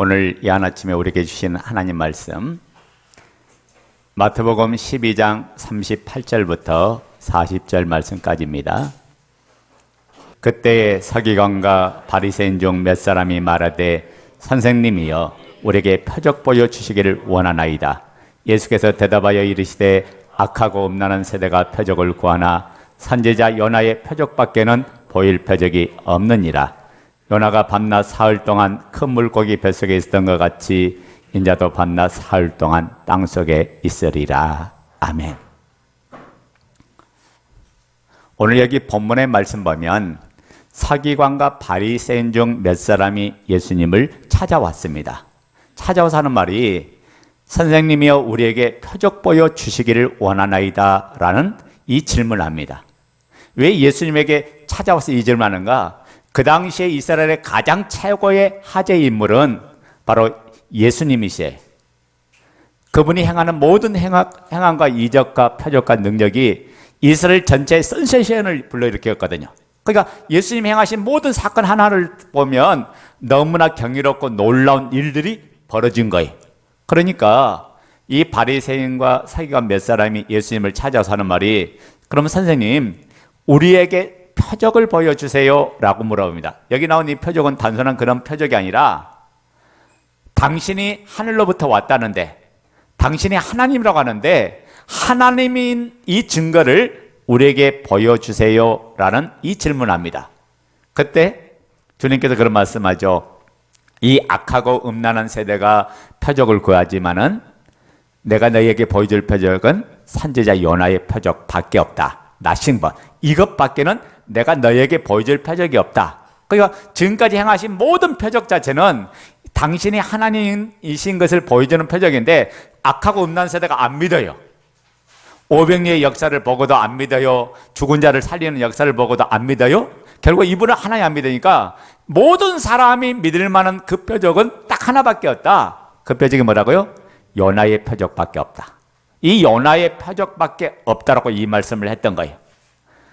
오늘 야한 아침에 우리에게 주신 하나님 말씀 마태복음 12장 38절부터 40절 말씀까지입니다. 그때에 서기관과 바리새인 중 몇 사람이 말하되 선생님이여 우리에게 표적 보여주시기를 원하나이다. 예수께서 대답하여 이르시되 악하고 음란한 세대가 표적을 구하나 선지자 요나의 표적밖에는 보일 표적이 없느니라. 요나가 밤낮 사흘 동안 큰 물고기 뱃속에 있었던 것 같이 인자도 밤낮 사흘 동안 땅속에 있으리라. 아멘. 오늘 여기 본문의 말씀 보면 서기관과 바리새인 중 몇 사람이 예수님을 찾아왔습니다. 찾아와서 하는 말이 선생님이여 우리에게 표적 보여주시기를 원하나이다 라는 이 질문을 합니다. 왜 예수님에게 찾아와서 이 질문하는가? 그 당시에 이스라엘의 가장 최고의 하제 인물은 바로 예수님이시에요. 그분이 행하는 모든 행함과 이적과 표적과 능력이 이스라엘 전체의 센세이션을 불러일으켰거든요. 그러니까 예수님이 행하신 모든 사건 하나를 보면 너무나 경이롭고 놀라운 일들이 벌어진 거예요. 그러니까 이 바리새인과 서기관 몇 사람이 예수님을 찾아서 하는 말이 그럼 선생님 우리에게 표적을 보여주세요 라고 물어봅니다. 여기 나온 이 표적은 단순한 그런 표적이 아니라 당신이 하늘로부터 왔다는데 당신이 하나님이라고 하는데 하나님인 이 증거를 우리에게 보여주세요 라는 이 질문을 합니다. 그때 주님께서 그런 말씀하죠. 이 악하고 음란한 세대가 표적을 구하지만은 내가 너희에게 보여줄 표적은 선지자 요나의 표적밖에 없다. 나싱번 이것밖에는 내가 너희에게 보여줄 표적이 없다. 그러니까 지금까지 행하신 모든 표적 자체는 당신이 하나님이신 것을 보여주는 표적인데 악하고 음란한 세대가 안 믿어요. 500년의 역사를 보고도 안 믿어요. 죽은 자를 살리는 역사를 보고도 안 믿어요. 결국 이분은 하나님 안 믿으니까 모든 사람이 믿을 만한 그 표적은 딱 하나밖에 없다. 그 표적이 뭐라고요? 요나의 표적밖에 없다. 이 요나의 표적밖에 없다라고 이 말씀을 했던 거예요.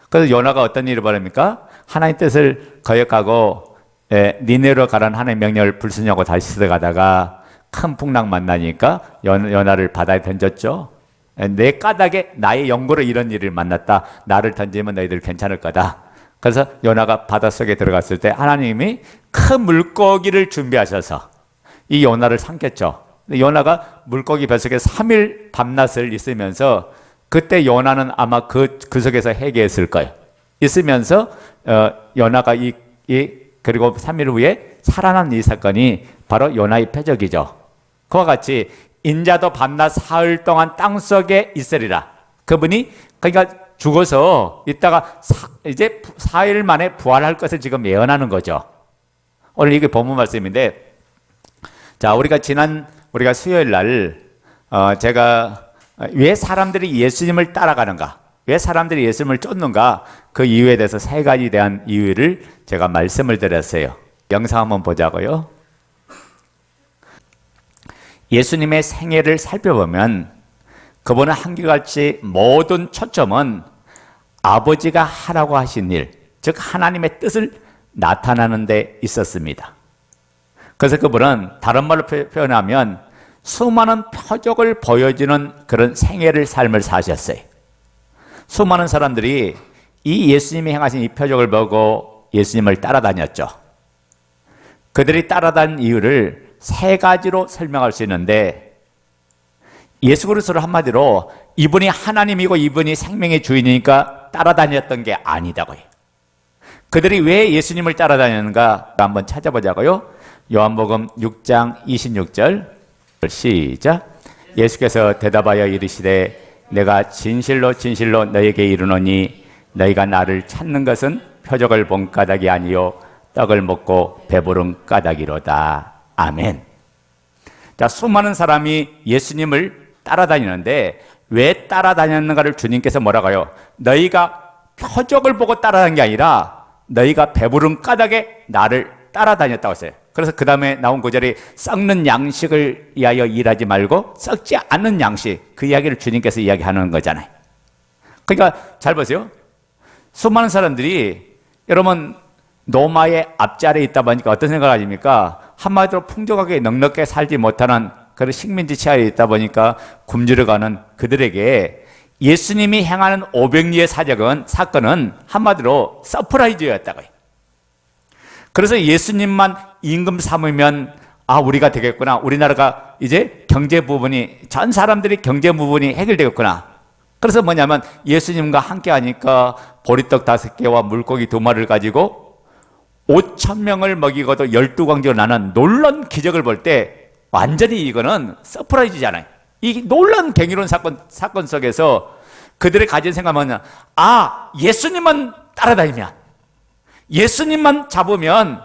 그래서 요나가 어떤 일을 벌입니까? 하나님 뜻을 거역하고 니네로 가라는 하나님의 명령을 불순종하고 다시 들어가다가 큰 풍랑 만나니까 요나를 바다에 던졌죠. 내 까닭에 나의 연고로 이런 일을 만났다. 나를 던지면 너희들 괜찮을 거다. 그래서 요나가 바닷속에 들어갔을 때 하나님이 큰 물고기를 준비하셔서 이 요나를 삼켰죠. 요나가 물고기 뱃속에 3일 밤낮을 있으면서 그때 요나는 아마 그 속에서 회개했을 거예요. 있으면서 요나가 그리고 3일 후에 살아난 이 사건이 바로 요나의 표적이죠. 그와 같이 인자도 밤낮 사흘 동안 땅속에 있으리라. 그분이 그러니까 죽어서 있다가 이제 4일 만에 부활할 것을 지금 예언하는 거죠. 오늘 이게 본문 말씀인데, 자 우리가 수요일 날 제가 왜 사람들이 예수님을 따라가는가, 왜 사람들이 예수님을 쫓는가, 그 이유에 대해서 세 가지에 대한 이유를 제가 말씀을 드렸어요. 영상 한번 보자고요. 예수님의 생애를 살펴보면 그분은 한결같이 모든 초점은 아버지가 하라고 하신 일, 즉 하나님의 뜻을 나타나는 데 있었습니다. 그래서 그분은 다른 말로 표현하면 수많은 표적을 보여주는 그런 생애를 삶을 사셨어요. 수많은 사람들이 이 예수님이 행하신 이 표적을 보고 예수님을 따라다녔죠. 그들이 따라다닌 이유를 세 가지로 설명할 수 있는데, 예수 그리스도를 한마디로 이분이 하나님이고 이분이 생명의 주인이니까 따라다녔던 게 아니다고요. 그들이 왜 예수님을 따라다녔는가 한번 찾아보자고요. 요한복음 6장 26절 시작. 예수께서 대답하여 이르시되 내가 진실로 진실로 너에게 이르노니 너희가 나를 찾는 것은 표적을 본 까닭이 아니요 떡을 먹고 배부른 까닭이로다. 아멘. 자, 수많은 사람이 예수님을 따라다니는데 왜 따라다녔는가를 주님께서 뭐라고 해요? 너희가 표적을 보고 따라다닌 게 아니라 너희가 배부른 까닭에 나를 따라다녔다고 했어요. 그래서 그 다음에 나온 구절이 썩는 양식을 위하여 일하지 말고 썩지 않는 양식, 그 이야기를 주님께서 이야기하는 거잖아요. 그러니까 잘 보세요. 수많은 사람들이 여러분 노마의 앞자리에 있다 보니까 어떤 생각을 하십니까? 한마디로 풍족하게 넉넉하게 살지 못하는 그런 식민지 치하에 있다 보니까 굶주려가는 그들에게 예수님이 행하는 오병리의 사건은 한마디로 서프라이즈였다고요. 그래서 예수님만 임금 삼으면 우리가 되겠구나. 우리나라가 이제 경제 부분이, 전 사람들이 경제 부분이 해결되겠구나. 그래서 뭐냐면 예수님과 함께 하니까 보리떡 5개와 물고기 2마리를 가지고 5,000명을 먹이고도 12광지로 나는 놀라운 기적을 볼 때 완전히 이거는 서프라이즈잖아요. 이 놀라운 경이로운 사건 속에서 그들의 가진 생각은 뭐냐? 예수님만 따라다니면, 예수님만 잡으면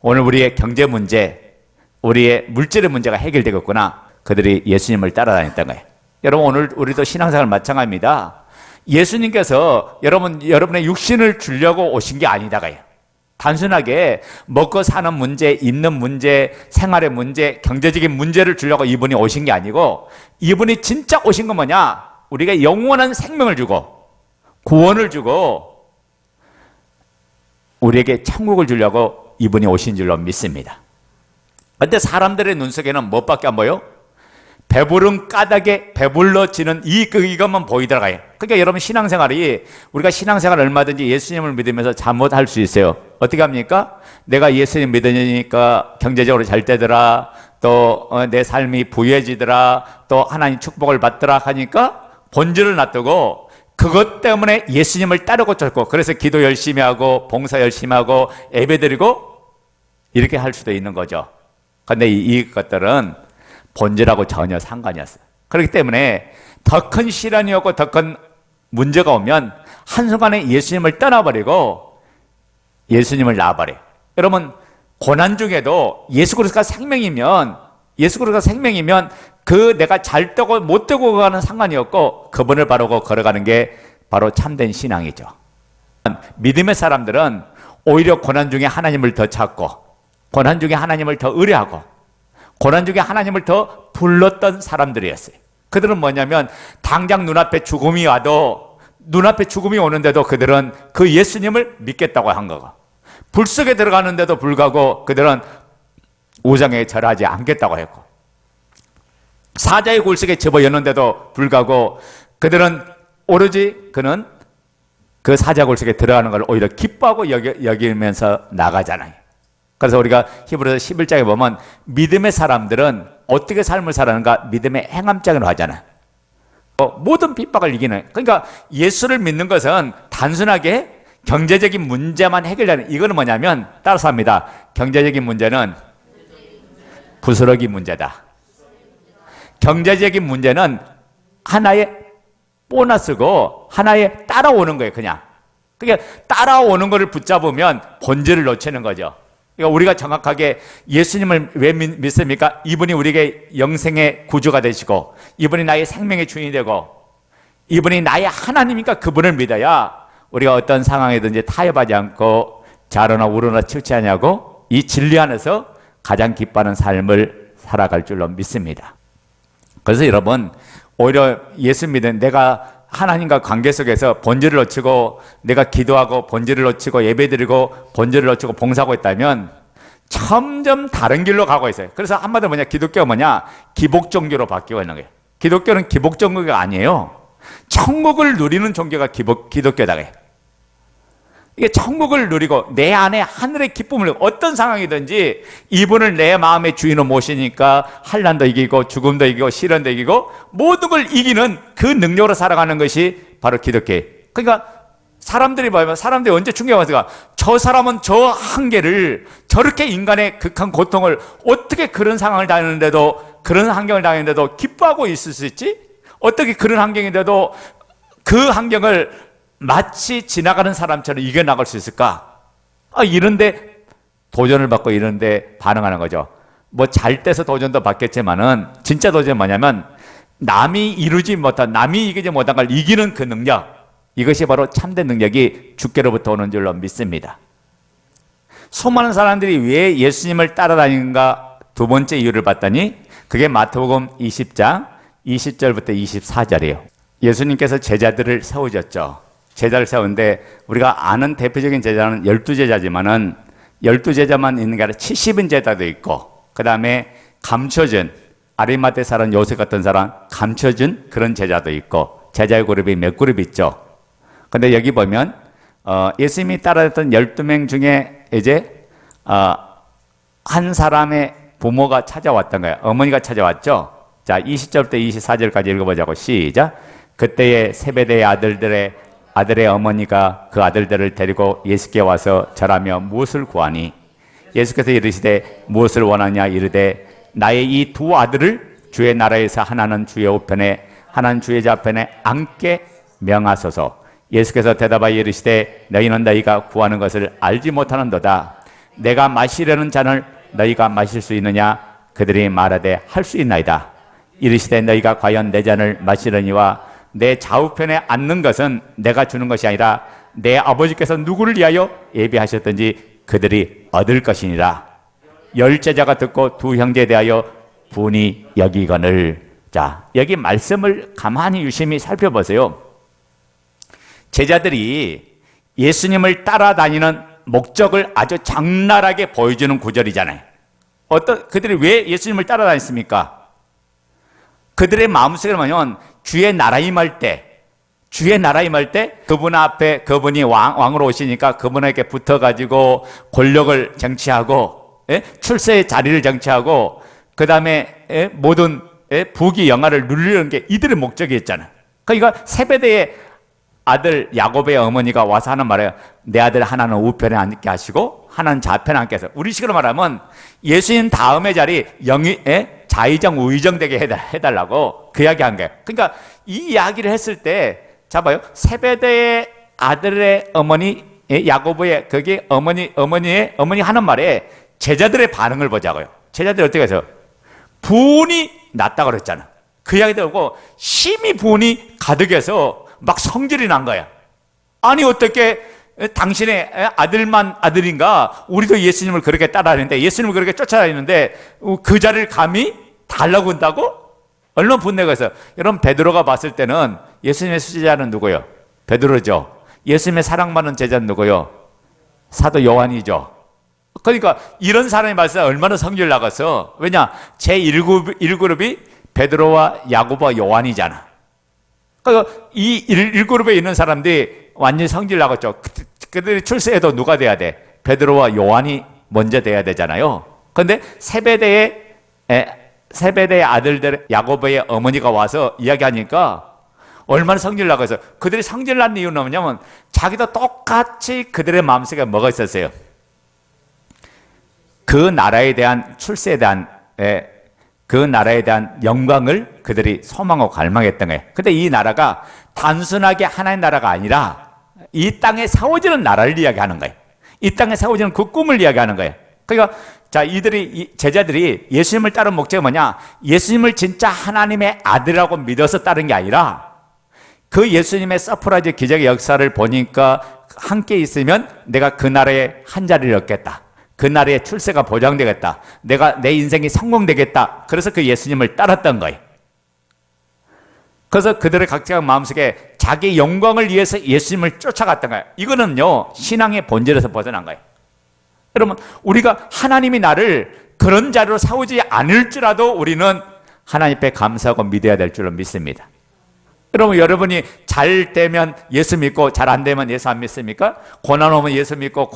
오늘 우리의 경제 문제, 우리의 물질의 문제가 해결되겠구나. 그들이 예수님을 따라다녔던 거예요. 여러분, 오늘 우리도 신앙생활 마찬가지입니다. 예수님께서 여러분의 육신을 주려고 오신 게 아니다가요. 단순하게 먹고 사는 문제, 입는 문제, 생활의 문제, 경제적인 문제를 주려고 이분이 오신 게 아니고, 이분이 진짜 오신 건 뭐냐? 우리가 영원한 생명을 주고 구원을 주고 우리에게 천국을 주려고 이분이 오신 줄로 믿습니다. 그런데 사람들의 눈 속에는 무엇밖에 안 보여? 배부른 까닭에 배불러지는 이것만 보이더라고요. 그러니까 여러분, 우리가 신앙생활을 얼마든지 예수님을 믿으면서 잘못할 수 있어요. 어떻게 합니까? 내가 예수님 믿으니까 경제적으로 잘 되더라, 또 내 삶이 부유해지더라, 또 하나님 축복을 받더라 하니까 본질을 놔두고 그것 때문에 예수님을 따르고 쫓고, 그래서 기도 열심히 하고 봉사 열심히 하고 예배드리고 이렇게 할 수도 있는 거죠. 그런데 이것들은 본질하고 전혀 상관이 없어요. 그렇기 때문에 더 큰 시련이 오고 더 큰 문제가 오면 한순간에 예수님을 떠나버리고 예수님을 놔버려요. 여러분, 고난 중에도 예수 그리스도가 생명이면 그 내가 잘 되고 못 되고 가는 상관이 없고 그분을 바르고 걸어가는 게 바로 참된 신앙이죠. 믿음의 사람들은 오히려 고난 중에 하나님을 더 찾고, 고난 중에 하나님을 더 의뢰하고, 고난 중에 하나님을 더 불렀던 사람들이었어요. 그들은 뭐냐면 당장 눈앞에 죽음이 오는데도 그들은 그 예수님을 믿겠다고 한 거고, 불 속에 들어가는데도 불구하고 그들은 우상에 절하지 않겠다고 했고, 사자의 굴 속에 집어였는데도 불구하고 그들은 오로지 그 사자 굴 속에 들어가는 걸 오히려 기뻐하고 여기면서 나가잖아요. 그래서 우리가 히브리서 11장에 보면 믿음의 사람들은 어떻게 삶을 살아가는가 믿음의 행함장으로 하잖아요. 모든 핍박을 이기는. 그러니까 예수를 믿는 것은 단순하게 경제적인 문제만 해결되는, 이거는 뭐냐면 따라서 합니다. 경제적인 문제는 부스러기 문제다. 경제적인 문제는 하나의 보너스고 하나의 따라오는 거예요. 그냥 그러니까 따라오는 거를 붙잡으면 본질을 놓치는 거죠. 그러니까 우리가 정확하게 예수님을 왜 믿습니까? 이분이 우리에게 영생의 구주가 되시고, 이분이 나의 생명의 주인이 되고, 이분이 나의 하나님이니까 그분을 믿어야 우리가 어떤 상황이든지 타협하지 않고 자로나 우로나 치우치하냐고 이 진리 안에서 가장 기뻐하는 삶을 살아갈 줄로 믿습니다. 그래서 여러분, 오히려 예수 믿은 내가 하나님과 관계 속에서 본질을 놓치고, 내가 기도하고 본질을 놓치고 예배드리고 본질을 놓치고 봉사하고 있다면 점점 다른 길로 가고 있어요. 그래서 한마디로 뭐냐, 기독교가 뭐냐, 기복 종교로 바뀌고 있는 거예요. 기독교는 기복 종교가 아니에요. 천국을 누리는 종교가 기독교다. 이게 천국을 누리고 내 안에 하늘의 기쁨을, 어떤 상황이든지 이분을 내 마음의 주인으로 모시니까 환난도 이기고 죽음도 이기고 시련도 이기고 모든 걸 이기는 그 능력으로 살아가는 것이 바로 기독교예요. 그러니까 사람들이 보면, 사람들이 언제 충격받을까? 저 사람은 저 한계를, 저렇게 인간의 극한 고통을 어떻게 그런 상황을 당했는데도, 그런 환경을 당했는데도 기뻐하고 있을 수 있지? 어떻게 그런 환경인데도 그 환경을 마치 지나가는 사람처럼 이겨나갈 수 있을까? 이런데 도전을 받고 이런데 반응하는 거죠. 뭐 잘 돼서 도전도 받겠지만은 진짜 도전은 뭐냐면 남이 이기지 못한 걸 이기는 그 능력, 이것이 바로 참된 능력이 주께로부터 오는 줄로 믿습니다. 수많은 사람들이 왜 예수님을 따라다니는가 두 번째 이유를 봤더니 그게 마태복음 20장 20절부터 24절이에요. 예수님께서 제자들을 세우셨죠. 제자를 세우는데 우리가 아는 대표적인 제자는 12제자지만은 12제자만 있는 게 아니라 70인 제자도 있고, 그 다음에 감춰진, 아리마대 사람 요셉 같은 사람 감춰진 그런 제자도 있고, 제자의 그룹이 몇 그룹 있죠. 근데 여기 보면 예수님이 따라했던 12명 중에 이제 한 사람의 부모가 찾아왔던 거예요. 어머니가 찾아왔죠. 자, 20절부터 24절까지 읽어보자고. 시작. 그때의 세베대의 아들의 어머니가 그 아들들을 데리고 예수께 와서 절하며 무엇을 구하니? 예수께서 이르시되 무엇을 원하냐 이르되 나의 이 두 아들을 주의 나라에서 하나는 주의 우편에 하나는 주의 좌편에 앉게 명하소서. 예수께서 대답하여 이르시되 너희는 너희가 구하는 것을 알지 못하는도다. 내가 마시려는 잔을 너희가 마실 수 있느냐? 그들이 말하되 할 수 있나이다. 이르시되 너희가 과연 내 잔을 마시려니와 내 좌우편에 앉는 것은 내가 주는 것이 아니라 내 아버지께서 누구를 위하여 예비하셨든지 그들이 얻을 것이니라. 10제자가 듣고 두 형제에 대하여 분이 여기거늘. 자, 여기 말씀을 가만히 유심히 살펴보세요. 제자들이 예수님을 따라다니는 목적을 아주 장날하게 보여주는 구절이잖아요. 그들이 왜 예수님을 따라다녔습니까? 그들의 마음속에 보면 주의 나라 임할 때 그분 앞에 그분이 왕으로 오시니까 그분에게 붙어가지고 권력을 쟁취하고, 출세의 자리를 쟁취하고, 그 다음에 모든 부귀 영화를 누리는 게 이들의 목적이었잖아요. 그러니까 세베대의 아들 야곱의 어머니가 와서 하는 말이에요. 내 아들 하나는 우편에 앉게 하시고 하나는 좌편에 앉게 해서, 우리식으로 말하면 예수님 다음의 자리 좌의정 우의정 되게 해달라고 그 이야기 한 거예요. 그러니까 이 이야기를 했을 때 잡아요. 세베대의 아들의 어머니 야곱의 그게 어머니 하는 말에 제자들의 반응을 보자고요. 제자들이 어떻게 해서 분이 났다고 그랬잖아. 그 이야기 들고 심히 분이 가득해서 막 성질이 난 거야. 아니 어떻게 당신의 아들만 아들인가? 우리도 예수님을 그렇게 따라다니는데, 예수님을 그렇게 쫓아다니는데 그 자리를 감히 달라고 한다고? 얼마나 분내가 있어. 여러분, 베드로가 봤을 때는 예수님의 수제자는 누구요? 베드로죠. 예수님의 사랑받는 제자는 누구요? 사도 요한이죠. 그러니까 이런 사람이 봤을 때 얼마나 성질 나갔어. 왜냐? 제1그룹이 베드로와 야고보와 요한이잖아. 그러니까 이 1그룹에 있는 사람들이 완전히 성질 나갔죠. 그들이 출세해도 누가 돼야 돼? 베드로와 요한이 먼저 돼야 되잖아요. 그런데 세베대의 아들들 야고보의 어머니가 와서 이야기하니까 얼마나 성질 나가서, 그들이 성질 난 이유는 뭐냐면 자기도 똑같이 그들의 마음속에 뭐가 있었어요? 그 나라에 대한 출세에 대한 그 나라에 대한 영광을 그들이 소망하고 갈망했던 거예요. 근데 이 나라가 단순하게 하나의 나라가 아니라 이 땅에 세워지는 나라를 이야기하는 거예요. 이 땅에 세워지는 그 꿈을 이야기하는 거예요. 그러니까 자, 제자들이 예수님을 따른 목적이 뭐냐? 예수님을 진짜 하나님의 아들이라고 믿어서 따른 게 아니라 그 예수님의 서프라이즈 기적의 역사를 보니까 함께 있으면 내가 그 나라에 한 자리를 얻겠다. 그 나라의 출세가 보장되겠다. 내 인생이 성공되겠다. 그래서 그 예수님을 따랐던 거예요. 그래서 그들의 각자의 마음속에 자기 영광을 위해서 예수님을 쫓아갔던 거예요. 이거는요, 신앙의 본질에서 벗어난 거예요. 여러분, 우리가 하나님이 나를 그런 자리로 세우지 않을지라도 우리는 하나님 앞에 감사하고 믿어야 될 줄로 믿습니다. 여러분이 잘 되면 예수 믿고 잘 안 되면 예수 안 믿습니까? 고난 오면 예수 믿고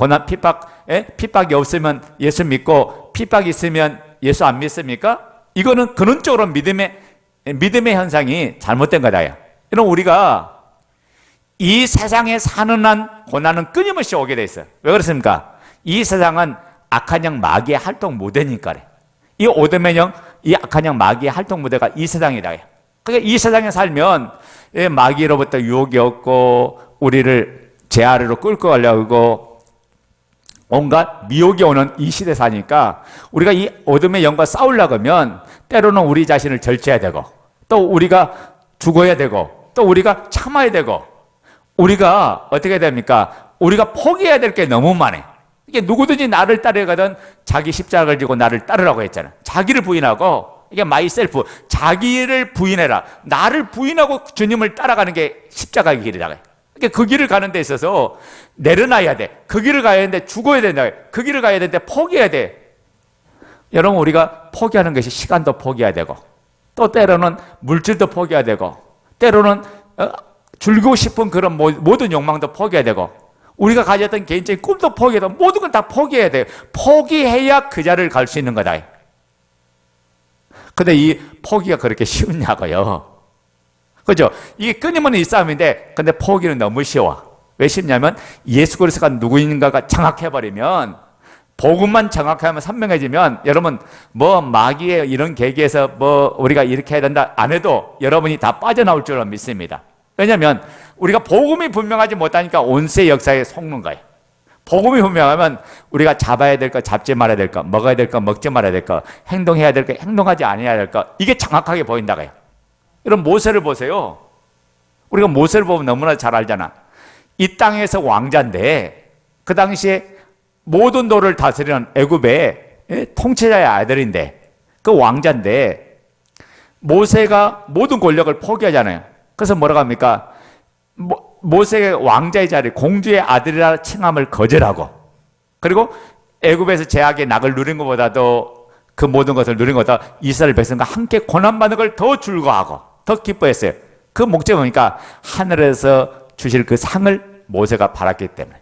핍박이 없으면 예수 믿고 핍박이 있으면 예수 안 믿습니까? 이거는 근원적으로 믿음의 현상이 잘못된 거다. 여러분, 우리가 이 세상에 사는 한 고난은 끊임없이 오게 돼 있어요. 왜 그렇습니까? 이 세상은 악한 영 마귀의 활동 무대니까 그래. 이 오드맨 영, 이 악한 영 마귀의 활동 무대가 이 세상이다. 그러니까 이 세상에 살면 마귀로부터 유혹이 없고 우리를 제 아래로 끌고 가려고 온갖 미혹이 오는 이 시대 사니까 우리가 이 어둠의 영과 싸우려고 하면 때로는 우리 자신을 절제해야 되고, 또 우리가 죽어야 되고, 또 우리가 참아야 되고, 우리가 어떻게 됩니까? 우리가 포기해야 될 게 너무 많아요. 이게 누구든지 나를 따르거든 자기 십자가를 지고 나를 따르라고 했잖아. 자기를 부인하고, 이게 마이셀프, 자기를 부인해라. 나를 부인하고 주님을 따라가는 게 십자가의 길이다. 그러니까 그 길을 가는 데 있어서 내려놔야 돼. 그 길을 가야 되는데 죽어야 된다. 그 길을 가야 되는데 포기해야 돼. 여러분, 우리가 포기하는 것이 시간도 포기해야 되고, 또 때로는 물질도 포기해야 되고, 때로는 줄고 싶은 그런 모든 욕망도 포기해야 되고, 우리가 가졌던 개인적인 꿈도 포기해야 되고, 모든 걸 다 포기해야 돼요. 포기해야 그 자리를 갈 수 있는 거다. 근데 이 포기가 그렇게 쉬우냐고요. 그죠? 이게 끊임없는 이 싸움인데, 근데 포기는 너무 쉬워. 왜 쉽냐면 예수 그리스도가 누구인가가 정확해버리면, 복음만 정확하면 선명해지면, 여러분 뭐 마귀의 이런 계기에서 뭐 우리가 이렇게 해야 된다 안 해도 여러분이 다 빠져나올 줄로 믿습니다. 왜냐하면 우리가 복음이 분명하지 못하니까 온세 역사에 속는 거예요. 복음이 분명하면 우리가 잡아야 될 거 잡지 말아야 될 거, 먹어야 될 거 먹지 말아야 될 거, 행동해야 될 거 행동하지 않아야 될 거, 이게 정확하게 보인다고요. 여러분 모세를 보세요. 우리가 모세를 보면 너무나 잘 알잖아. 이 땅에서 왕자인데 그 당시에 모든 도를 다스리는 애굽의 통치자의 아들인데, 그 왕자인데 모세가 모든 권력을 포기하잖아요. 그래서 뭐라고 합니까? 모세의 왕자의 자리, 공주의 아들이라 칭함을 거절하고, 그리고 애굽에서 제약의 낙을 누린 것보다도, 그 모든 것을 누린 것보다 이스라엘 백성과 함께 고난받는 걸 더 즐거워하고 더 기뻐했어요. 그 목적이 뭡니까? 하늘에서 주실 그 상을 모세가 바랐기 때문에.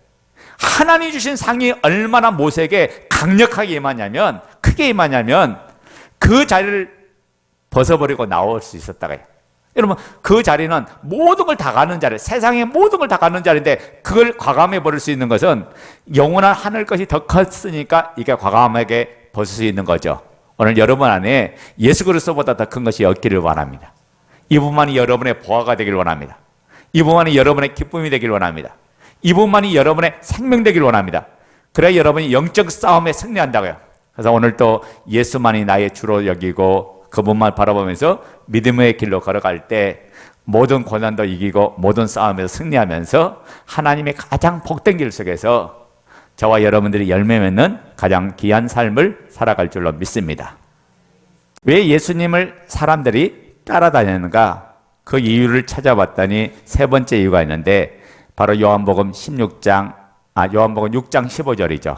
하나님이 주신 상이 얼마나 모세에게 강력하게 임하냐면, 크게 임하냐면 그 자리를 벗어버리고 나올 수 있었다고요. 여러분, 그 자리는 모든 걸 다 가는 자리, 세상의 모든 걸 다 가는 자리인데, 그걸 과감해 버릴 수 있는 것은 영원한 하늘 것이 더 컸으니까 이게 과감하게 벗을 수 있는 거죠. 오늘 여러분 안에 예수 그리스도보다 더 큰 것이 없기를 원합니다. 이분만이 여러분의 보화가 되길 원합니다. 이분만이 여러분의 기쁨이 되길 원합니다. 이분만이 여러분의 생명 되길 원합니다. 그래야 여러분이 영적 싸움에 승리한다고요. 그래서 오늘 또 예수만이 나의 주로 여기고 그분만 바라보면서 믿음의 길로 걸어갈 때 모든 고난도 이기고 모든 싸움에서 승리하면서 하나님의 가장 복된 길 속에서 저와 여러분들이 열매 맺는 가장 귀한 삶을 살아갈 줄로 믿습니다. 왜 예수님을 사람들이 따라다니는가? 그 이유를 찾아봤더니 세 번째 이유가 있는데, 바로 요한복음 6장 15절이죠.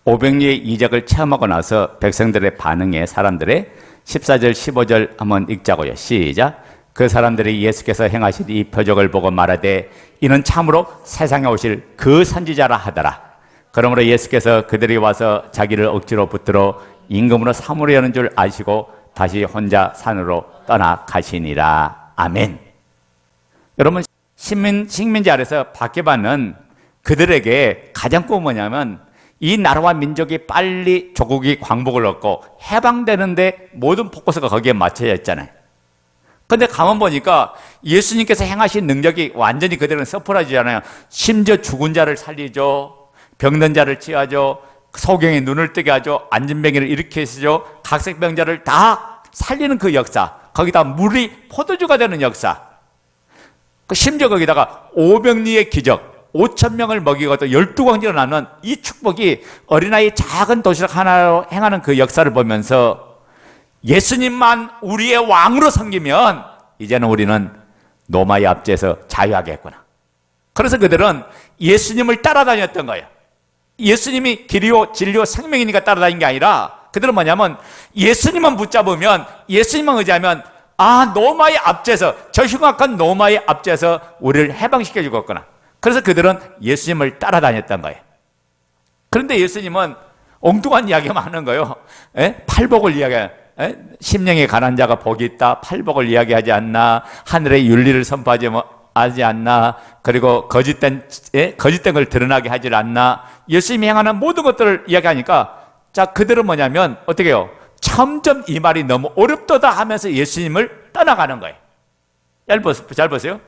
오병리의 이적을 체험하고 나서 백성들의 반응에, 사람들의 14절 15절 한번 읽자고요. 시작. 그 사람들이 예수께서 행하신 이 표적을 보고 말하되 이는 참으로 세상에 오실 그 선지자라 하더라. 그러므로 예수께서 그들이 와서 자기를 억지로 붙들어 임금으로 사무려는 줄 아시고 다시 혼자 산으로 떠나가시니라. 아멘. 여러분, 식민지 아래서 박해받는 그들에게 가장 꿈은 뭐냐면, 이 나라와 민족이 빨리 조국이 광복을 얻고 해방되는데 모든 포커스가 거기에 맞춰져 있잖아요. 근데 가만 보니까 예수님께서 행하신 능력이 완전히 그들은 서프라이즈잖아요. 심지어 죽은 자를 살리죠, 병든 자를 치유하죠, 소경의 눈을 뜨게 하죠, 안진뱅이를 일으키시죠, 각색병자를 다 살리는 그 역사, 거기다 물이 포도주가 되는 역사, 심지어 거기다가 오병리의 기적, 5,000명을 먹이고 또 12광지로 나눈 이 축복이 어린아이 작은 도시락 하나로 행하는 그 역사를 보면서 예수님만 우리의 왕으로 섬기면 이제는 우리는 노마의 압제에서 자유하겠구나. 그래서 그들은 예수님을 따라다녔던 거예요. 예수님이 길이요 진리요 생명이니까 따라다닌 게 아니라, 그들은 뭐냐면 예수님만 붙잡으면, 예수님만 의지하면 노마의 압제에서, 저 흉악한 노마의 압제에서 우리를 해방시켜 주겠구나. 그래서 그들은 예수님을 따라다녔던 거예요. 그런데 예수님은 엉뚱한 이야기만 하는 거예요. 팔복을 이야기해요. 심령이 가난한 자가 복이 있다, 팔복을 이야기하지 않나, 하늘의 윤리를 선포하지 않나, 그리고 거짓된 걸 드러나게 하지 않나, 예수님이 행하는 모든 것들을 이야기하니까, 자, 그들은 뭐냐면 어떻게 해요? 점점 이 말이 너무 어렵도다 하면서 예수님을 떠나가는 거예요. 잘 보세요.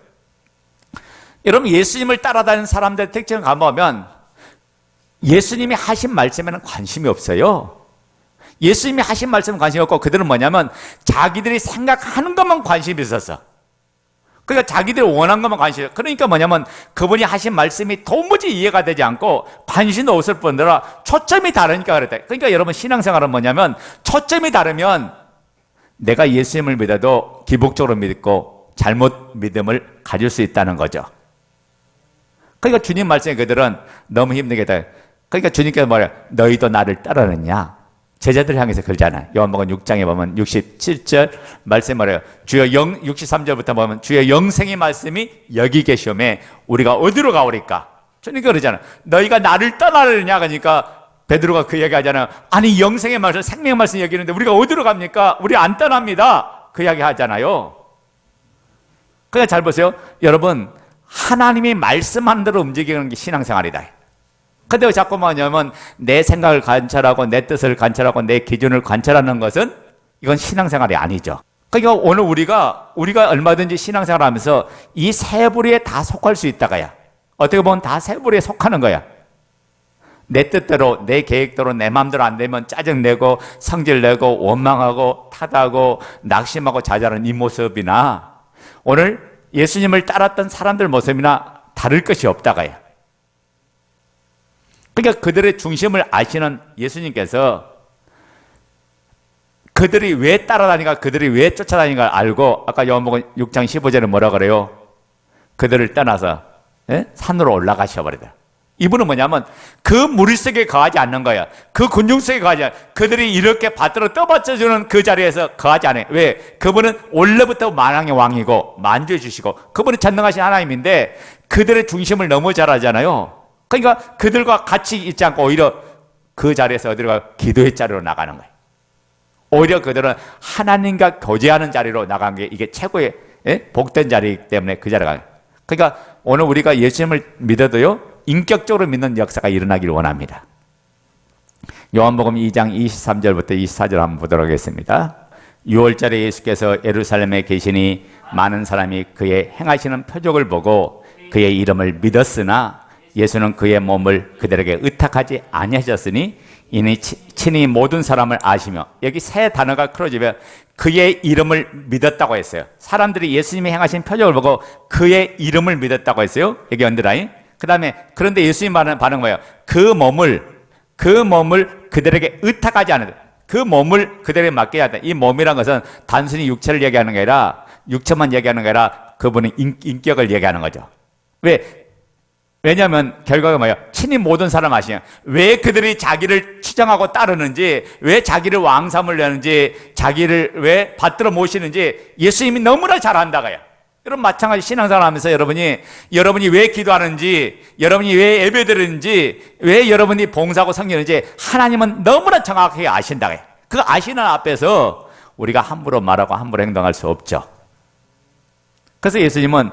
여러분, 예수님을 따라다니는 사람들의 특징을 가보면 예수님이 하신 말씀에는 관심이 없어요. 예수님이 하신 말씀은 관심이 없고, 그들은 뭐냐면 자기들이 생각하는 것만 관심이 있었어. 그러니까 자기들이 원하는 것만 관심이 있어. 그러니까 뭐냐면 그분이 하신 말씀이 도무지 이해가 되지 않고 관심도 없을 뿐더러 초점이 다르니까 그랬다. 그러니까 여러분, 신앙생활은 뭐냐면 초점이 다르면 내가 예수님을 믿어도 기복적으로 믿고 잘못 믿음을 가질 수 있다는 거죠. 그러니까 주님 말씀에 그들은 너무 힘들게 돼. 그러니까 주님께서 뭐래요? 너희도 나를 따르느냐? 제자들 향해서 그러잖아요. 요한복음 6장에 보면 67절 말씀 뭐래요? 주여 63절부터 보면 주여 영생의 말씀이 여기 계시오매 우리가 어디로 가오리까? 주님께서 그러잖아요. 너희가 나를 떠나느냐? 그러니까 베드로가 그 얘기 하잖아요. 아니 영생의 말씀, 생명의 말씀 여기 있는데 우리가 어디로 갑니까? 우리 안 떠납니다. 그 이야기 하잖아요. 그러니까 잘 보세요. 여러분, 하나님이 말씀하는 대로 움직이는 게 신앙생활이다. 근데 자꾸 뭐냐면 내 생각을 관찰하고 내 뜻을 관찰하고 내 기준을 관찰하는 것은 이건 신앙생활이 아니죠. 그러니까 오늘 우리가 얼마든지 신앙생활을 하면서 이 세 부류에 다 속할 수 있다가야. 어떻게 보면 다 세 부류에 속하는 거야. 내 뜻대로 내 계획대로 내 마음대로 안 되면 짜증내고 성질내고 원망하고 탓하고 낙심하고 좌절하는 이 모습이나 오늘 예수님을 따랐던 사람들 모습이나 다를 것이 없다가요. 그러니까 그들의 중심을 아시는 예수님께서 그들이 왜 따라다니까 그들이 왜 쫓아다니는가 알고 아까 요한복음 6장 15절에 뭐라 그래요? 그들을 떠나서 산으로 올라가셔 버리다. 이분은 뭐냐면 그 무리 속에 거하지 않는 거야. 그 군중 속에 거하지 않아. 그들이 이렇게 받들어 떠받쳐주는 그 자리에서 거하지 않아요. 왜? 그분은 원래부터 만왕의 왕이고 만주해 주시고 그분은 전능하신 하나님인데 그들의 중심을 너무 잘 알잖아요. 그러니까 그들과 같이 있지 않고 오히려 그 자리에서 어디로 가? 기도의 자리로 나가는 거예요. 오히려 그들은 하나님과 교제하는 자리로 나간 게 이게 최고의 복된 자리이기 때문에 그 자리가 가요. 그러니까 오늘 우리가 예수님을 믿어도요 인격적으로 믿는 역사가 일어나기를 원합니다. 요한복음 2장 23절부터 24절 한번 보도록 하겠습니다. 6월절에 예수께서 예루살렘에 계시니 많은 사람이 그의 행하시는 표적을 보고 그의 이름을 믿었으나 예수는 그의 몸을 그들에게 의탁하지 아니하셨으니 이는 친히 모든 사람을 아시며 여기 세 단어가 크로집에 그의 이름을 믿었다고 했어요. 사람들이 예수님이 행하신 표적을 보고 그의 이름을 믿었다고 했어요. 여기 언더라인. 그 다음에 그런데 예수님 반응은 뭐예요? 그 몸을 그들에게 의탁하지 않는다. 그 몸을 그들에게 맡겨야 한다. 이 몸이란 것은 단순히 육체를 얘기하는 게 아니라 육체만 얘기하는 게 아니라 그분의 인격을 얘기하는 거죠. 왜냐하면 결과가 뭐예요? 친히 모든 사람 아시냐? 왜 그들이 자기를 추정하고 따르는지, 왜 자기를 왕삼을 내는지, 자기를 왜 받들어 모시는지 예수님이 너무나 잘 안다고요. 여러분 마찬가지 신앙생활 하면서 여러분이 왜 기도하는지, 여러분이 왜 예배드리는지, 왜 여러분이 봉사하고 섬기는지 하나님은 너무나 정확하게 아신다고요. 그 아시는 앞에서 우리가 함부로 말하고 함부로 행동할 수 없죠. 그래서 예수님은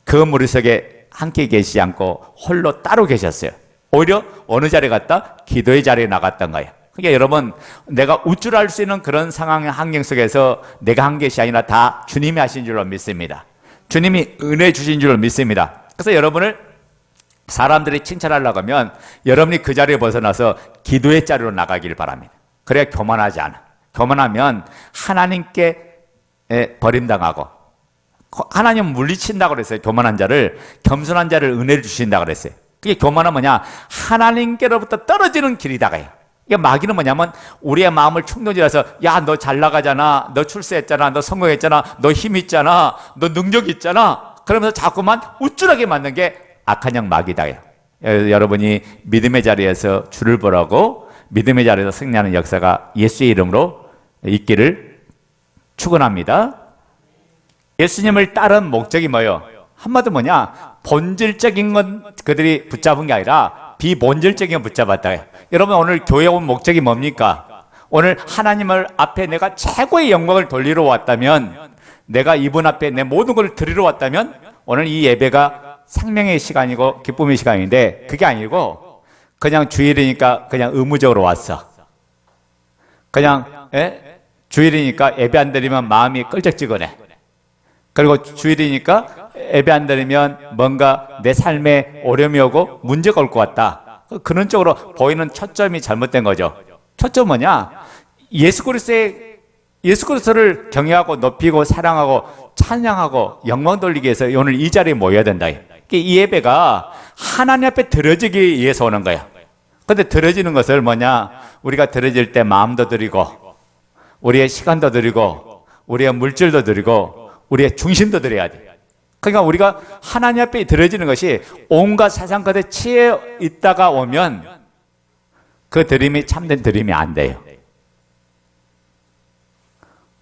그 무리 속에 함께 계시지 않고 홀로 따로 계셨어요. 오히려 어느 자리에 갔다? 기도의 자리에 나갔던 거예요. 그러니까 여러분 내가 우쭐할 수 있는 그런 상황의 환경 속에서 내가 한 것이 아니라 다 주님이 하신 줄로 믿습니다. 주님이 은혜 주신 줄로 믿습니다. 그래서 여러분을 사람들이 칭찬하려고 하면 여러분이 그 자리에 벗어나서 기도의 자리로 나가기를 바랍니다. 그래야 교만하지 않아. 교만하면 하나님께 버림당하고 하나님 물리친다고 그랬어요. 교만한 자를, 겸손한 자를 은혜를 주신다고 그랬어요. 그게 교만은 뭐냐? 하나님께로부터 떨어지는 길이다가요. 이게 마귀는 뭐냐면 우리의 마음을 충동질해서 야, 너 잘 나가잖아, 너 출세했잖아, 너 성공했잖아, 너 힘 있잖아, 너 능력 있잖아. 그러면서 자꾸만 우쭐하게 만든 게 악한 영 마귀다요. 여러분이 믿음의 자리에서 주를 보라고 믿음의 자리에서 승리하는 역사가 예수의 이름으로 있기를 축원합니다. 예수님을 따른 목적이 뭐예요? 한마디로 뭐냐? 본질적인 건 그들이 붙잡은 게 아니라 비본질적인 건 붙잡았다. 여러분 오늘 교회 온 목적이 뭡니까? 오늘 하나님을 앞에 내가 최고의 영광을 돌리러 왔다면, 내가 이분 앞에 내 모든 걸 드리러 왔다면 오늘 이 예배가 생명의 시간이고 기쁨의 시간인데 그게 아니고 그냥 주일이니까 그냥 의무적으로 왔어. 그냥 주일이니까 예배 안 드리면 마음이 끌적지근해. 그리고 주일이니까 예배 안 드리면 뭔가 내 삶에 어려움이 오고 문제가 올 것 같다. 그런 쪽으로 보이는 초점이 잘못된 거죠. 초점 뭐냐? 예수 그리스도를 경외하고 높이고 사랑하고 찬양하고 영광 돌리기 위해서 오늘 이 자리에 모여야 된다. 이 예배가 하나님 앞에 드려지기 위해서 오는 거야. 근데 드려지는 것을 뭐냐? 우리가 드려질 때 마음도 드리고 우리의 시간도 드리고 우리의 물질도 드리고 우리의 중심도 드려야 돼. 그러니까 우리가 하나님 앞에 드려지는 것이 온갖 세상 것에 치여 있다가 오면 그 드림이 참된 드림이 안 돼요.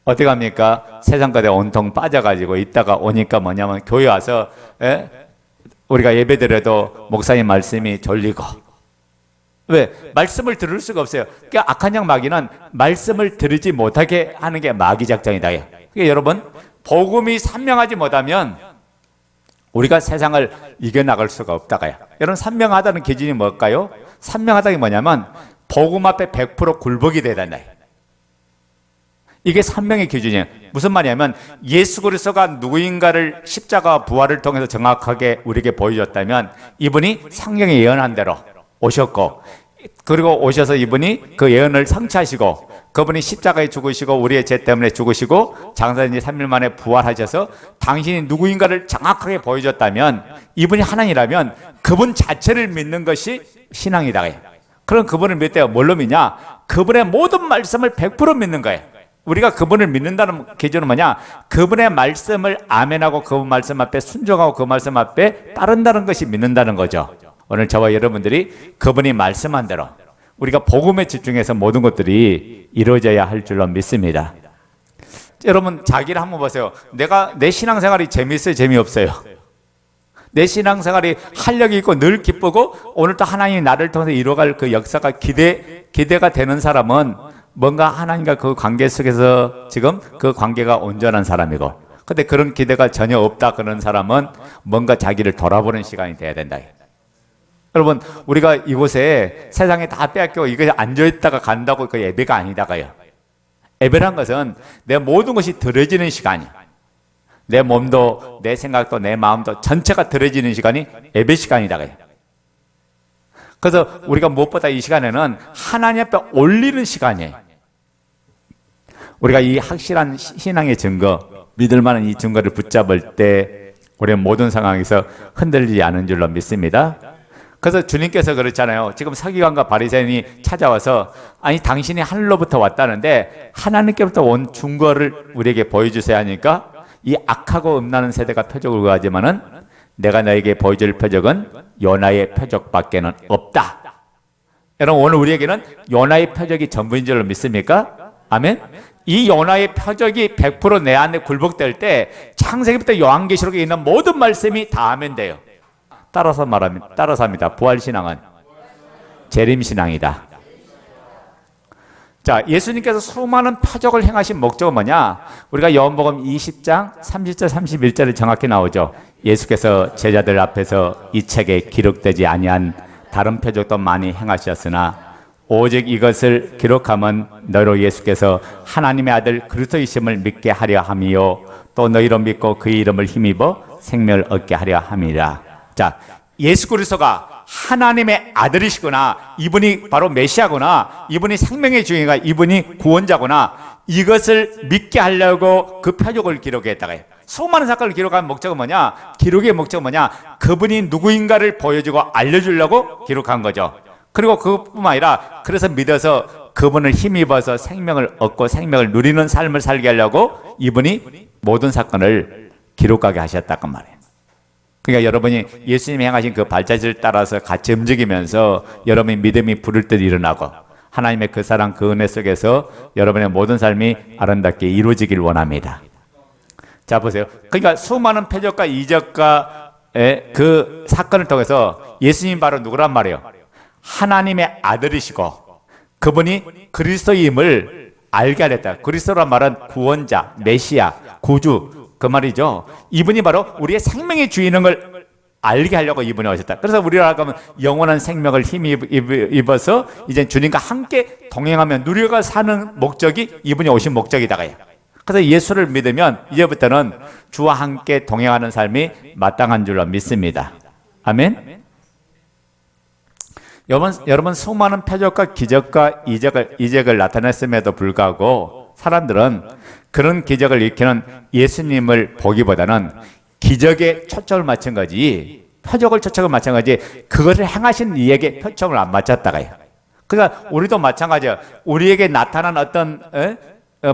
어떻게 합니까? 세상 것에 온통 빠져가지고 있다가 오니까 뭐냐면 교회 와서 우리가 예배 드려도 목사님 말씀이 졸리고, 왜? 말씀을 들을 수가 없어요. 그러니까 악한 영 마귀는 말씀을 들으지 못하게 하는 게 마귀 작전이다. 그러니까 여러분, 복음이 선명하지 못하면 우리가 세상을 이겨나갈 수가 없다가요. 여러분, 선명하다는 기준이 뭘까요? 선명하다는 게 뭐냐면 복음 앞에 100% 굴복이 돼야 된다. 이게 선명의 기준이에요. 무슨 말이냐면 예수 그리스도가 누구인가를 십자가 부활을 통해서 정확하게 우리에게 보여줬다면 이분이 성경에 예언한 대로 오셨고, 그리고 오셔서 이분이 그 예언을 성취하시고, 그분이 십자가에 죽으시고 우리의 죄 때문에 죽으시고 장사된 지 3일 만에 부활하셔서 당신이 누구인가를 정확하게 보여줬다면, 이분이 하나님이라면 그분 자체를 믿는 것이 신앙이다. 그럼 그분을 믿대요. 뭘로 믿냐? 그분의 모든 말씀을 100% 믿는 거예요. 우리가 그분을 믿는다는 기준은 뭐냐? 그분의 말씀을 아멘하고 그분 말씀 앞에 순종하고 그 말씀 앞에 따른다는 것이 믿는다는 거죠. 오늘 저와 여러분들이 그분이 말씀한 대로 우리가 복음에 집중해서 모든 것들이 이루어져야 할 줄로 믿습니다. 여러분, 자기를 한번 보세요. 내 신앙생활이 재미있어요, 재미없어요? 내 신앙생활이 활력이 있고 늘 기쁘고 오늘도 하나님이 나를 통해서 이루어갈 그 역사가 기대가 되는 사람은 뭔가 하나님과 그 관계 속에서 지금 그 관계가 온전한 사람이고, 근데 그런 기대가 전혀 없다 그런 사람은 뭔가 자기를 돌아보는 시간이 돼야 된다. 여러분, 우리가 이곳에 세상에 다 빼앗기고 이것에 앉아있다가 간다고 그 예배가 아니다가요. 예배란 것은 내 모든 것이 들어지는 시간이야. 내 몸도 내 생각도 내 마음도 전체가 들어지는 시간이 예배 시간이다가요. 그래서 우리가 무엇보다 이 시간에는 하나님 앞에 올리는 시간이에요. 우리가 이 확실한 신앙의 증거, 믿을 만한 이 증거를 붙잡을 때 우리는 모든 상황에서 흔들리지 않은 줄로 믿습니다. 그래서 주님께서 그렇잖아요. 지금 서기관과 바리새인이 찾아와서, 아니 당신이 하늘로부터 왔다는데 하나님께부터 온 증거를 우리에게 보여주세요 하니까, 이 악하고 음란한 세대가 표적을 구하지만은 내가 너에게 보여줄 표적은 요나의 표적밖에는 없다. 여러분, 오늘 우리에게는 요나의 표적이 전부인 줄로 믿습니까? 아멘. 이 요나의 표적이 100% 내 안에 굴복될 때 창세기부터 요한계시록에 있는 모든 말씀이 다 하면 돼요. 따라서 합니다. 부활신앙은 재림신앙이다. 자, 예수님께서 수많은 표적을 행하신 목적은 뭐냐? 우리가 요한복음 20장 30절 31절에 정확히 나오죠. 예수께서 제자들 앞에서 이 책에 기록되지 아니한 다른 표적도 많이 행하셨으나 오직 이것을 기록함은 너로 예수께서 하나님의 아들 그리스도이심을 믿게 하려 함이요 또 너희로 믿고 그의 이름을 힘입어 생명을 얻게 하려 함이라. 자, 예수 그리스도가 하나님의 아들이시구나, 이분이 바로 메시아구나, 이분이 생명의 주인이구나, 이분이 구원자구나, 이것을 믿게 하려고 그 표적을 기록했다가 해요. 수많은 사건을 기록한 목적은 뭐냐? 기록의 목적은 뭐냐? 그분이 누구인가를 보여주고 알려주려고 기록한 거죠. 그리고 그것뿐만 아니라 그래서 믿어서 그분을 힘입어서 생명을 얻고 생명을 누리는 삶을 살게 하려고 이분이 모든 사건을 기록하게 하셨다고 말이에요. 그러니까 여러분이 예수님이 행하신 그 발자취를 따라서 같이 움직이면서 여러분의 믿음이 부를 듯 일어나고 하나님의 그 사랑 그 은혜 속에서 여러분의 모든 삶이 아름답게 이루어지길 원합니다. 자, 보세요. 그러니까 수많은 표적과 이적과의 그 사건을 통해서 예수님 바로 누구란 말이에요? 하나님의 아들이시고 그분이 그리스도임을 알게 하렸다. 그리스도란 말은 구원자, 메시아, 구주 그 말이죠. 이분이 바로 우리의 생명의 주인인 걸 알게 하려고 이분이 오셨다. 그래서 우리가 하면 영원한 생명을 힘입어서 이제 주님과 함께 동행하며 누려가 사는 목적이 이분이 오신 목적이다가요. 그래서 예수를 믿으면 이제부터는 주와 함께 동행하는 삶이 마땅한 줄로 믿습니다. 아멘. 여러분 수많은 표적과 기적과 이적을 나타냈음에도 불구하고 사람들은 그런 기적을 일으키는 예수님을 보기보다는 기적에 초점을 맞춘 거지, 표적을 초점을 맞춘 거지, 그것을 행하신 이에게 초점을 안 맞췄다가요. 그러니까 우리도 마찬가지예요. 우리에게 나타난 어떤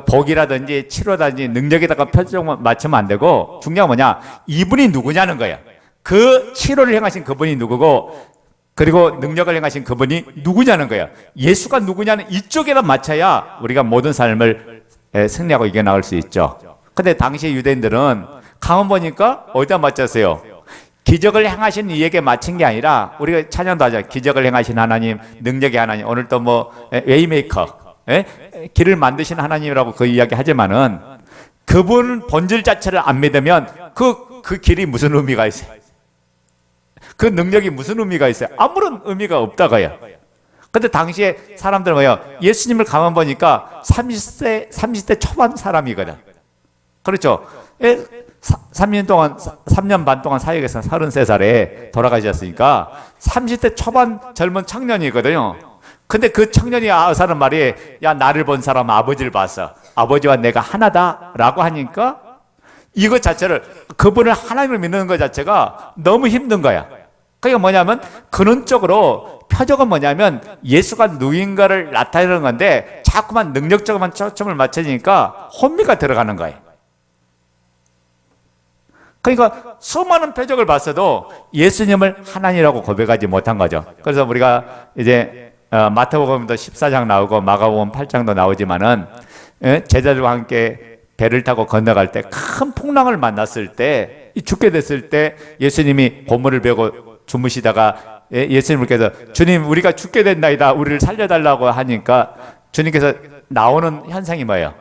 복이라든지 치료라든지 능력에다가 표정만 맞추면 안 되고 중요한 건 뭐냐? 이분이 누구냐는 거예요. 그 치료를 행하신 그분이 누구고 그리고 능력을 행하신 그분이 누구냐는 거예요. 예수가 누구냐는 이쪽에다 맞춰야 우리가 모든 삶을 승리하고 이겨나갈 수 있죠. 근데 당시 유대인들은 가만 보니까 어디다 맞췄어요? 기적을 행하신 이에게 맞춘 게 아니라 우리가 찬양도 하죠. 기적을 행하신 하나님, 능력의 하나님. 오늘 또 뭐 웨이메이커, 길을 만드신 하나님이라고 그 이야기 하지만은 그분 본질 자체를 안 믿으면 그 길이 무슨 의미가 있어요? 그 능력이 무슨 의미가 있어요? 아무런 의미가 없다고요. 근데 당시에 사람들은 뭐예요? 예수님을 가만 보니까 30대 초반 사람이거든. 그렇죠? 3년 반 동안 사역에서 33살에 돌아가셨으니까 30대 초반 젊은 청년이거든요. 근데 그 청년이 하는 말이 야, 나를 본 사람은 아버지를 봤어. 아버지와 내가 하나다 라고 하니까 이것 자체를 그분을 하나님을 믿는 것 자체가 너무 힘든 거야. 그게 뭐냐면 근원적으로 표적은 뭐냐면 예수가 누구인가를 나타내는 건데 자꾸만 능력적으로만 초점을 맞춰지니까 혼미가 들어가는 거예요. 그러니까 수많은 표적을 봤어도 예수님을 하나님이라고 고백하지 못한 거죠. 그래서 우리가 이제 마태복음도 14장 나오고 마가복음 8장도 나오지만은 제자들과 함께 배를 타고 건너갈 때 큰 풍랑을 만났을 때 죽게 됐을 때 예수님이 고물을 베고 주무시다가 예수님께서 주님 우리가 죽게 된다이다 우리를 살려달라고 하니까 주님께서 나오는 현상이 뭐예요?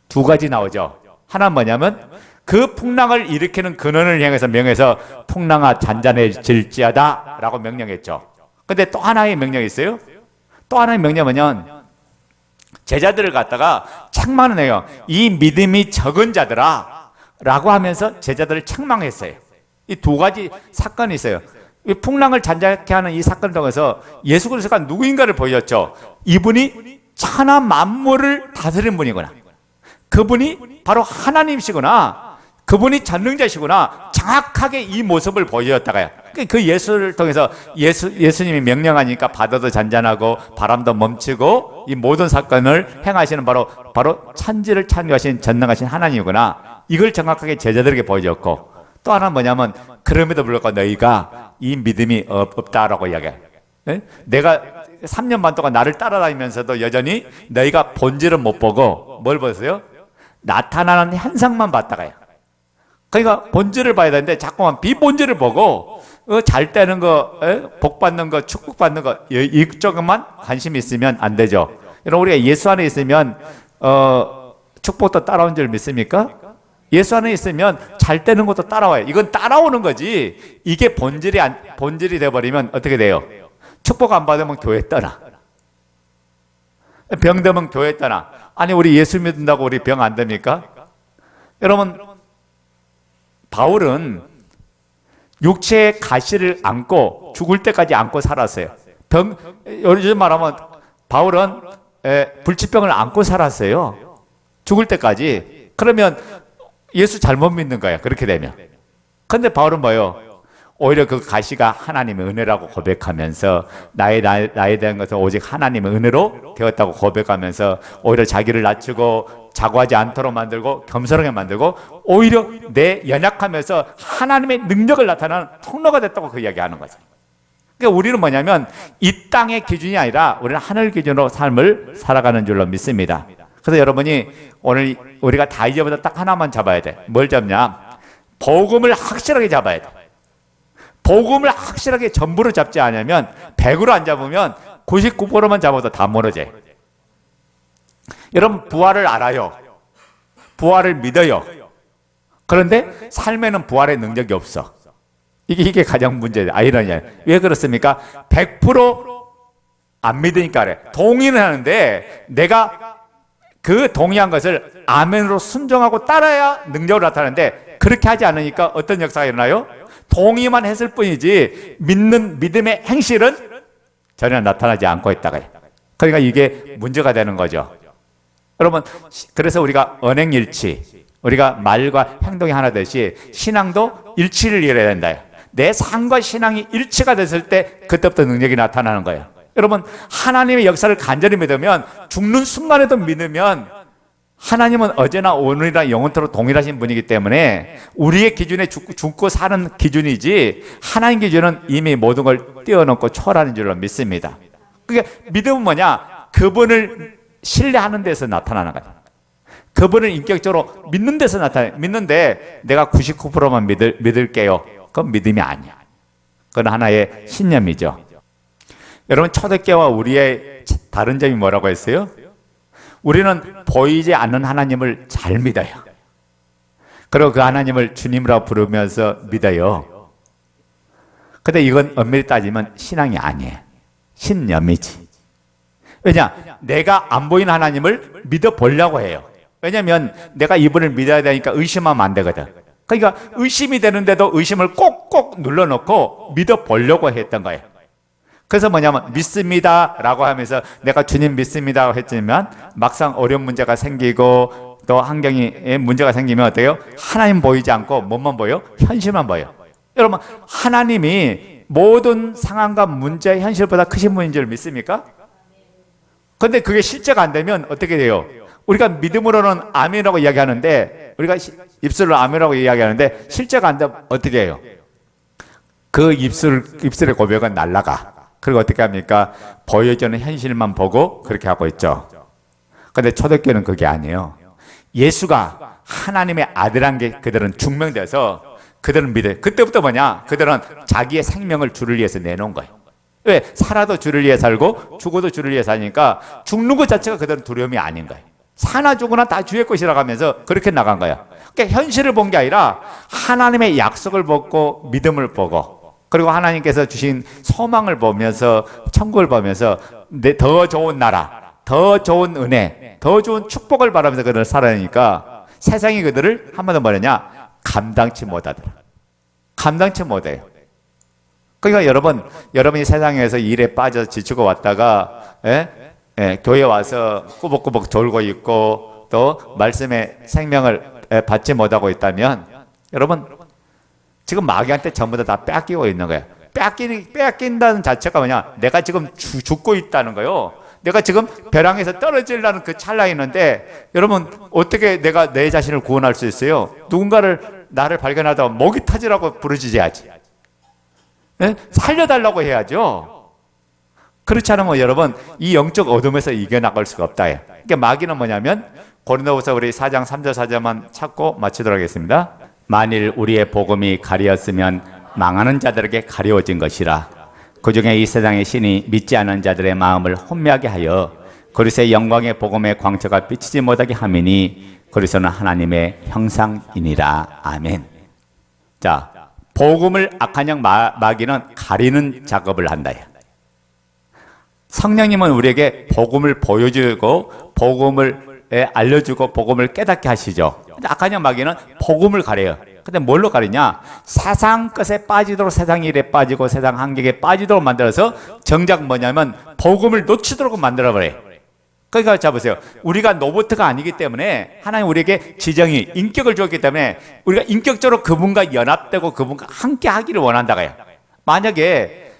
두 가지 나오죠. 하나는 뭐냐면 그 풍랑을 일으키는 근원을 향해서 명해서 풍랑아 잔잔해질지어다 라고 명령했죠. 근데 또 하나의 명령이 있어요. 또 하나의 명령은 뭐냐면 제자들을 갖다가 책망해요. 이 믿음이 적은 자들아 라고 하면서 제자들을 책망했어요. 이 두 가지 사건이 있어요. 이 풍랑을 잔잔케 하는 이 사건을 통해서 예수 그리스도가 누구인가를 보였죠. 이분이 천하 만물을 다스리는 분이구나. 그분이 바로 하나님이시구나. 그분이 전능자시구나. 정확하게 이 모습을 보여줬다가요. 그 예수를 통해서 예수님이 명령하니까 바다도 잔잔하고 바람도 멈추고 이 모든 사건을 행하시는 바로 천지를 창조하신 전능하신 하나님이구나. 이걸 정확하게 제자들에게 보여줬고 또 하나는 뭐냐면 그럼에도 불구하고 너희가 이 믿음이 없다라고 이야기해요. 내가 3년 반 동안 나를 따라다니면서도 여전히 너희가 본질은 못 보고 뭘 보세요? 나타나는 현상만 봤다가요. 그러니까 본질을 봐야 되는데 자꾸만 비본질을 보고 잘 되는 거, 복 받는 거, 축복 받는 거 이쪽만 관심이 있으면 안 되죠. 여러분 우리가 예수 안에 있으면 축복도 따라온 줄 믿습니까? 예수 안에 있으면 잘 되는 것도 따라와요. 이건 따라오는 거지. 이게 본질이 돼버리면 어떻게 돼요? 축복 안 받으면 교회 떠나. 병 되면 교회 떠나. 아니 우리 예수 믿는다고 우리 병 안 됩니까? 여러분 바울은 육체의 가시를 안고 죽을 때까지 안고 살았어요. 요즘 말하면 바울은 불치병을 안고 살았어요. 죽을 때까지. 그러면 예수 잘못 믿는 거야. 그렇게 되면. 근데 바울은 뭐예요? 오히려 그 가시가 하나님의 은혜라고 고백하면서 나에 대한 것은 오직 하나님의 은혜로 되었다고 고백하면서 오히려 자기를 낮추고 자고하지 않도록 만들고 겸손하게 만들고 오히려 내 연약하면서 하나님의 능력을 나타내는 통로가 됐다고 그 이야기하는 거죠. 그러니까 우리는 뭐냐면 이 땅의 기준이 아니라 우리는 하늘 기준으로 삶을 살아가는 줄로 믿습니다. 그래서 여러분이 오늘 우리가 다 잊어버려 딱 하나만 잡아야 돼. 뭘 잡냐? 복음을 확실하게 잡아야 돼. 복음을 확실하게 전부로 잡지 않으면 100으로 안 잡으면 99%만 잡아도 다 무너져요. 여러분 부활을 알아요. 부활을 믿어요. 그런데 삶에는 부활의 능력이 없어. 이게 가장 문제예요. 아이러니야. 왜 그렇습니까? 100%안 믿으니까 그래. 동의는 하는데 내가 그 동의한 것을 아멘으로 순종하고 따라야 능력을 나타내는데 그렇게 하지 않으니까 어떤 역사가 일어나요? 동의만 했을 뿐이지 믿는 믿음의 행실은 전혀 나타나지 않고 있다가 그러니까 이게 문제가 되는 거죠. 여러분 그래서 우리가 언행일치 우리가 말과 행동이 하나 되듯이 신앙도 일치를 이뤄야 된다. 내 삶과 신앙이 일치가 됐을 때 그때부터 능력이 나타나는 거예요. 여러분, 하나님의 역사를 간절히 믿으면, 죽는 순간에도 믿으면 하나님은 어제나 오늘이나 영원토록 동일하신 분이기 때문에 우리의 기준에 죽고 사는 기준이지 하나님 기준은 이미 모든 걸 뛰어넘고 초월하는 줄로 믿습니다. 그게 믿음은 뭐냐? 그분을 신뢰하는 데서 나타나는 거예요. 그분을 인격적으로 믿는 데서 나타나요. 믿는데 내가 99%만 믿을게요. 그건 믿음이 아니야. 그건 하나의 신념이죠. 여러분, 초대교회와 우리의 다른 점이 뭐라고 했어요? 우리는 보이지 않는 하나님을 잘 믿어요. 그리고 그 하나님을 주님이라고 부르면서 믿어요. 근데 이건 엄밀히 따지면 신앙이 아니에요. 신념이지. 왜냐? 내가 안 보이는 하나님을 믿어보려고 해요. 왜냐면 내가 이분을 믿어야 되니까 의심하면 안 되거든. 그러니까 의심이 되는데도 의심을 꼭꼭 눌러놓고 믿어보려고 했던 거예요. 그래서 뭐냐면 믿습니다 라고 하면서 내가 주님 믿습니다 했지만 막상 어려운 문제가 생기고 또 환경에 문제가 생기면 어때요? 하나님 보이지 않고 뭐만 보여? 현실만 보여. 여러분, 하나님이 모든 상황과 문제, 현실보다 크신 분인 줄 믿습니까? 근데 그게 실제가 안 되면 어떻게 돼요? 우리가 믿음으로는 아멘이라고 이야기하는데, 우리가 입술로 아멘이라고 이야기하는데 실제가 안 되면 어떻게 해요? 그 입술의 고백은 날아가. 그리고 어떻게 합니까? 보여지는 현실만 보고 그렇게 하고 있죠. 근데 초대교회는 그게 아니에요. 예수가 하나님의 아들한 게 그들은 증명돼서 그들은 믿어요. 그때부터 뭐냐? 그들은 자기의 생명을 주를 위해서 내놓은 거예요. 왜? 살아도 주를 위해 살고 죽어도 주를 위해 사니까 죽는 것 자체가 그들은 두려움이 아닌 거예요. 사나 죽으나 다 주의 것이라고 하면서 그렇게 나간 거예요. 그러니까 현실을 본 게 아니라 하나님의 약속을 보고 믿음을 보고, 그리고 하나님께서 주신 소망을 보면서, 천국을 보면서 더 좋은 나라, 더 좋은 은혜, 더 좋은 축복을 바라면서 그들을 살아내니까 세상이 그들을 한마디로 뭐냐냐? 감당치 못하더라. 감당치 못해요. 그러니까 여러분이 세상에서 일에 빠져서 지치고 왔다가 교회 와서 꾸벅꾸벅 졸고 있고 또 말씀의 생명을 받지 못하고 있다면 여러분, 지금 마귀한테 전부 다 뺏기고 있는 거예요. 뺏긴다는 자체가 뭐냐? 내가 지금 죽고 있다는 거예요. 내가 지금 벼랑에서 떨어지려는 그 찰나에 있는데, 여러분, 어떻게 내가 내 자신을 구원할 수 있어요? 누군가를 나를 발견하다가 목이 터지라고 부르짖어야지. 살려달라고 해야죠. 그렇지 않으면 여러분, 이 영적 어둠에서 이겨나갈 수가 없다. 그러니까 마귀는 뭐냐면, 고린도후서 우리 4장 3절 4절만 찾고 마치도록 하겠습니다. 만일 우리의 복음이 가리었으면 망하는 자들에게 가려워진 것이라. 그중에 이 세상의 신이 믿지 않은 자들의 마음을 혼미하게 하여 그리스도의 영광의 복음의 광채가 비치지 못하게 함이니 그리스도는 하나님의 형상이니라. 아멘. 자, 복음을 악한 영 마귀는 가리는 작업을 한다. 성령님은 우리에게 복음을 보여주고 복음을 알려주고 복음을 깨닫게 하시죠. 근데 악한 영 마귀는 복음을 가려요. 근데 뭘로 가리냐? 세상 것에 빠지도록, 세상 일에 빠지고 세상 환경에 빠지도록 만들어서 정작 뭐냐면 복음을 놓치도록 만들어버려요. 그러니까 자 보세요. 우리가 로봇가 아니기 때문에 하나님 우리에게 지정이, 인격을 주었기 때문에 우리가 인격적으로 그분과 연합되고 그분과 함께 하기를 원한다고요. 만약에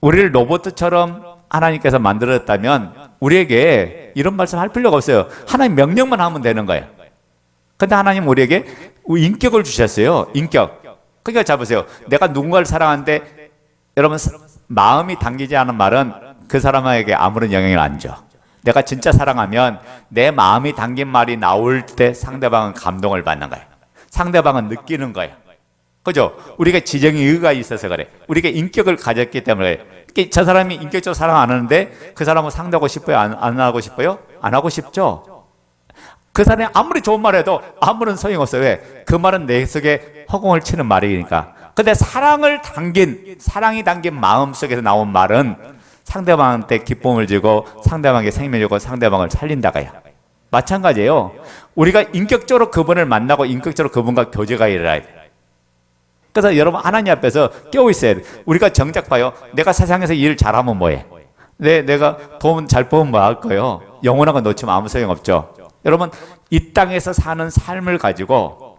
우리를 로봇처럼 하나님께서 만들었다면 우리에게 이런 말씀 할 필요가 없어요. 하나님 명령만 하면 되는 거예요. 근데 하나님 우리에게 인격을 주셨어요. 인격. 그러니까 자 보세요. 내가 누군가를 사랑하는데 여러분, 마음이 당기지 않은 말은 그 사람에게 아무런 영향을 안 줘. 내가 진짜 사랑하면 내 마음이 담긴 말이 나올 때 상대방은 감동을 받는 거예요. 상대방은 느끼는 거예요. 그죠? 우리가 지정의 의가 있어서 그래. 우리가 인격을 가졌기 때문에 그래. 저 사람이 인격적으로 사랑 안 하는데 그 사람은 상대하고 싶어요? 안 하고 싶어요? 안 하고 싶죠? 그 사람이 아무리 좋은 말 해도 아무런 소용없어요. 왜? 그 말은 내 속에 허공을 치는 말이니까. 근데 사랑이 담긴 마음 속에서 나온 말은 상대방한테 기쁨을 주고 상대방에게 생명을 주고 상대방을 살린다가요. 마찬가지예요. 우리가 인격적으로 그분을 만나고 인격적으로 그분과 교제가 일어나야 돼요. 그래서 여러분, 하나님 앞에서 깨어 있어야 돼요. 우리가 정작 봐요. 내가 세상에서 일 잘하면 뭐해? 내가 돈 잘 벌면 뭐 할 거예요? 영원한 거 놓치면 아무 소용없죠. 여러분, 이 땅에서 사는 삶을 가지고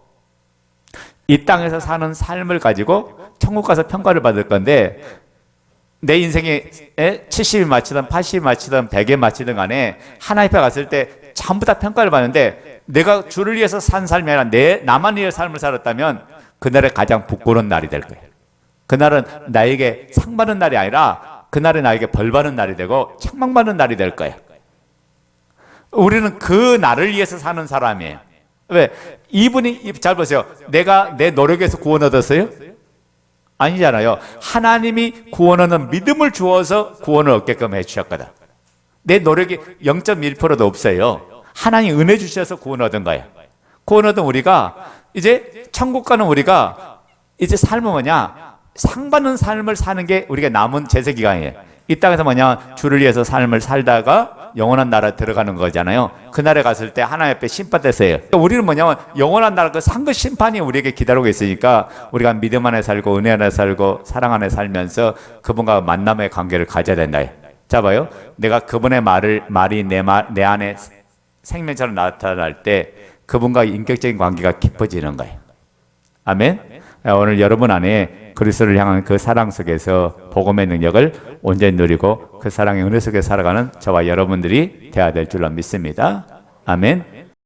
천국 가서 평가를 받을 건데, 내 인생에 70이 마치든 80이 마치든 100이 마치든 간에 하나님 앞에 갔을 때 전부 다 평가를 받는데 내가 주를 위해서 산 삶이 아니라 나만 위해 삶을 살았다면 그날이 가장 부끄러운 날이 될 거예요. 그날은 나에게 상 받는 날이 아니라 그날이 나에게 벌 받는 날이 되고 책망받는 날이 될 거예요. 우리는 그 날을 위해서 사는 사람이에요. 왜? 이분이 잘 보세요. 내가 내 노력에서 구원 얻었어요? 아니잖아요. 하나님이 구원 얻는 믿음을 주어서 구원을 얻게끔 해주셨거든. 내 노력이 0.1%도 없어요. 하나님 은혜 주셔서 구원 얻은 거예요. 구원 얻은 우리가 이제 천국 가는 우리가 이제 삶은 뭐냐? 상 받는 삶을 사는 게 우리가 남은 제세 기간이에요. 이 땅에서 뭐냐? 주를 위해서 삶을 살다가 영원한 나라에 들어가는 거잖아요. 그날에 갔을 때 하나님 앞에 심판됐어요. 우리는 뭐냐면 영원한 나라 그 상급 심판이 우리에게 기다리고 있으니까 우리가 믿음 안에 살고 은혜 안에 살고 사랑 안에 살면서 그분과 만남의 관계를 가져야 된다. 자 봐요. 내가 그분의 말이 내 안에 생명처럼 나타날 때 그분과 인격적인 관계가 깊어지는 거예요. 아멘. 오늘 여러분 안에 그리스도를 향한 그 사랑 속에서 복음의 능력을 온전히 누리고 그 사랑의 은혜 속에 살아가는 저와 여러분들이 되어야 될 줄로 믿습니다. 아멘.